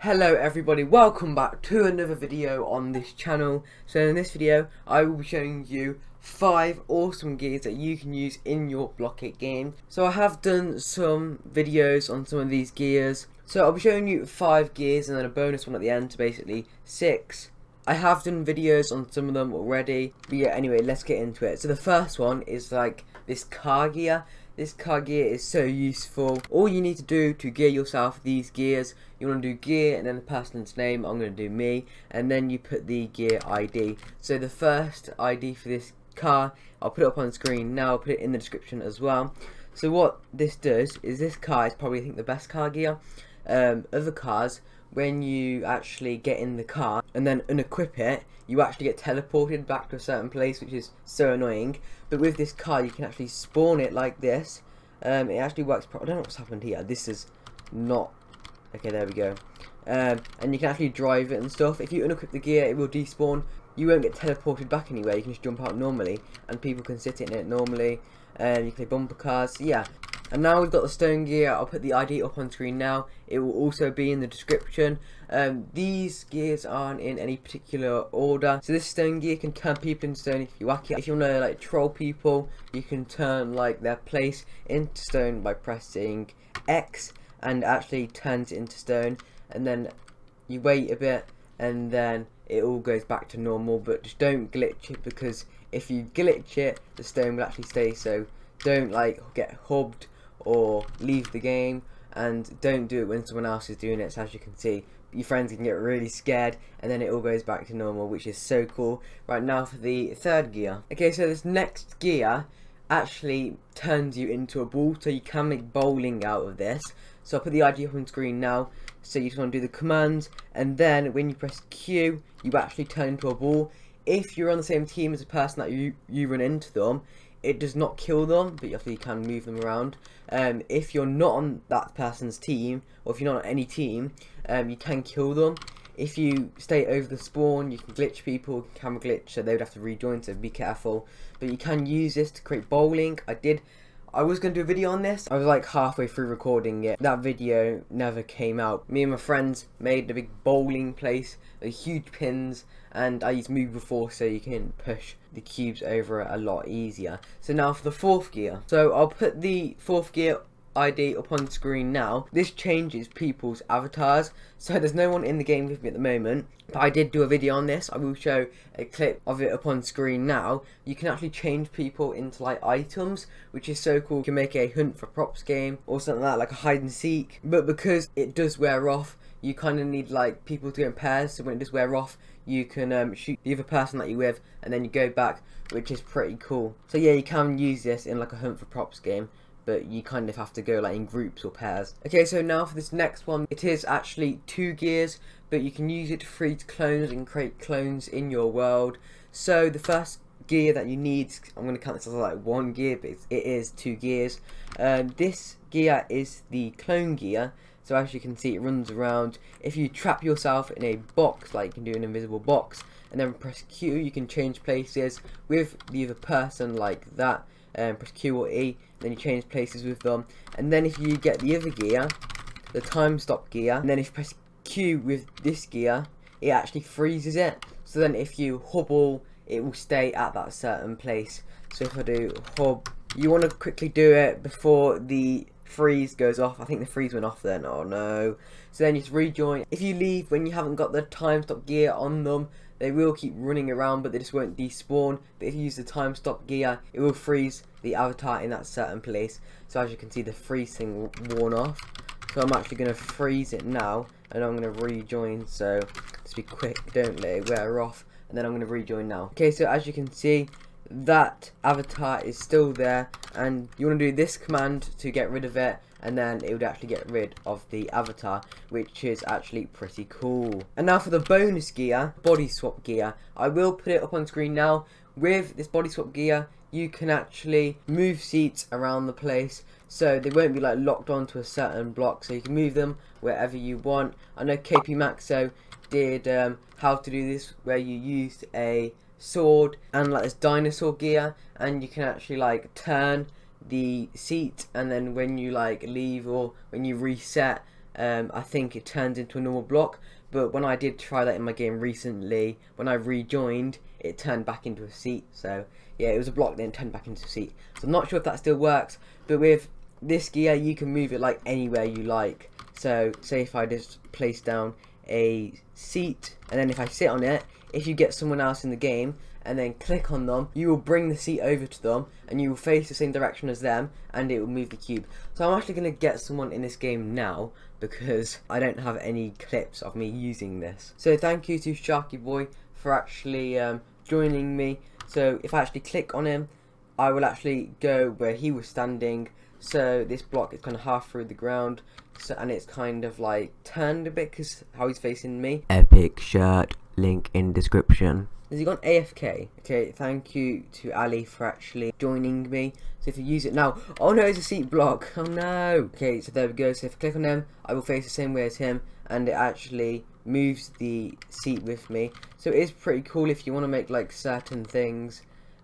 Hello everybody, welcome back to another video on this channel. So in this video I will be showing you 5 awesome gears that you can use in your Blockate game. So I have done some videos on some of these gears, so I'll be showing you 5 gears and then a bonus one at the end, so basically 6. I have done videos on some of them already, but yeah, anyway, let's get into it. So the first one is like this car gear. This car gear is so useful. All you need to do to gear yourself these gears, you want to do gear and then the person's name. I'm going to do me, and then you put the gear ID. So the first ID for this car, I'll put it up on screen now, I'll put it in the description as well. So what this does is, this car is probably, I think, the best car gear. Other cars, when you actually get in the car and then unequip it, you actually get teleported back to a certain place, which is so annoying. But with this car, you can actually spawn it like this. It actually works. I don't know what's happened here. This is not okay. There we go. And you can actually drive it and stuff. If you unequip the gear, it will despawn. You won't get teleported back anywhere. You can just jump out normally, and people can sit in it normally. You can play bumper cars. So yeah. And now we've got the stone gear. I'll put the ID up on screen now. It will also be in the description. These gears aren't in any particular order. So this stone gear can turn people into stone if you whack it. If you want to like troll people, you can turn like their place into stone by pressing X, and actually turns it into stone. And then you wait a bit, and then it all goes back to normal. But just don't glitch it, because if you glitch it, the stone will actually stay. So don't like get hubbed or leave the game, and don't do it when someone else is doing it. So as you can see, your friends can get really scared, and then it all goes back to normal, which is so cool. Right, now for the third gear. Okay, so this next gear actually turns you into a ball, so you can make bowling out of this. So I'll put the ID up on screen now. So you just want to do the commands, and then when you press Q, you actually turn into a ball. If you're on the same team as a person that you run into them, it does not kill them, but you can move them around. If you're not on that person's team, or if you're not on any team, you can kill them. If you stay over the spawn, you can glitch people, camera glitch, so they would have to rejoin, so be careful. But you can use this to create bowling. I was going to do a video on this. I was like halfway through recording it. That video never came out. Me and my friends made a big bowling place, huge pins, and I used Move Before, so you can push the cubes over it a lot easier. So now for the fourth gear. So I'll put the fourth gear ID up on screen now. This changes people's avatars, so there's no one in the game with me at the moment, but I did do a video on this. I will show a clip of it up on screen now. You can actually change people into like items, which is so cool. You can make a hunt for props game or something like a hide and seek, but because it does wear off, you kind of need like people to go in pairs, so when it does wear off, you can shoot the other person that you're with, and then you go back, which is pretty cool. So yeah, you can use this in like a hunt for props game, but you kind of have to go like in groups or pairs. Okay, so now for this next one, it is actually 2 gears, but you can use it to freeze clones and create clones in your world. So the first gear that you need, I'm going to count this as like 1 gear, but it is 2 gears. This gear is the clone gear. So as you can see, it runs around. If you trap yourself in a box, like you can do an invisible box, and then press Q, you can change places with the other person like that. Press Q or E, then you change places with them. And then if you get the other gear, the time stop gear, and then if you press Q with this gear, it actually freezes it. So then if you hubble, it will stay at that certain place. So if I do hub, you want to quickly do it before the freeze goes off. I think the freeze went off then. Oh no. So then you just rejoin. If you leave when you haven't got the time stop gear on them, they will keep running around, but they just won't despawn. But if you use the time stop gear, it will freeze the avatar in that certain place. So as you can see, the freeze thing worn off. So I'm actually going to freeze it now, and I'm going to rejoin. So just be quick, don't let it wear off. And then I'm going to rejoin now. Okay, so as you can see, that avatar is still there, and you want to do this command to get rid of it, and then it would actually get rid of the avatar, which is actually pretty cool. And now for the bonus gear, body swap gear. I will put it up on screen now. With this body swap gear, you can actually move seats around the place, so they won't be like locked onto a certain block, so you can move them wherever you want. I know KP Maxo did how to do this, where you used a sword and like this dinosaur gear, and you can actually like turn the seat, and then when you like leave or when you reset, I think it turns into a normal block. But when I did try that in my game recently, when I rejoined, it turned back into a seat. So yeah, it was a block then turned back into a seat. So I'm not sure if that still works, but with this gear you can move it like anywhere you like. So say if I just place down a seat, and then if I sit on it, if you get someone else in the game and then click on them, you will bring the seat over to them and you will face the same direction as them and it will move the cube. So I'm actually going to get someone in this game now because I don't have any clips of me using this. So thank you to Sharky Boy for actually joining me. So if I actually click on him, I will actually go where he was standing. So this block is kind of half through the ground, so, and it's kind of like turned a bit because how he's facing me. Epic shirt, link in description. Has he gone AFK? Okay, thank you to Ali for actually joining me. So if you use it now, oh no, it's a seat block. Oh no. Okay, so there we go. So if I click on him, I will face the same way as him, and it actually moves the seat with me. So it is pretty cool if you want to make like certain things,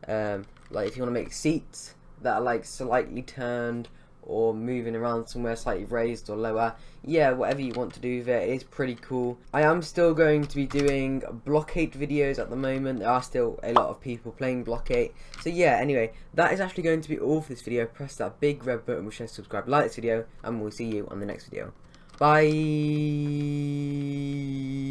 like if you want to make seats that are like slightly turned or moving around somewhere slightly raised or lower. Yeah, whatever you want to do with it is pretty cool. I am still going to be doing Blockate videos at the moment. There are still a lot of people playing Blockate. So yeah, anyway, that is actually going to be all for this video. Press that big red button which says subscribe, like this video, and we'll see you on the next video. Bye.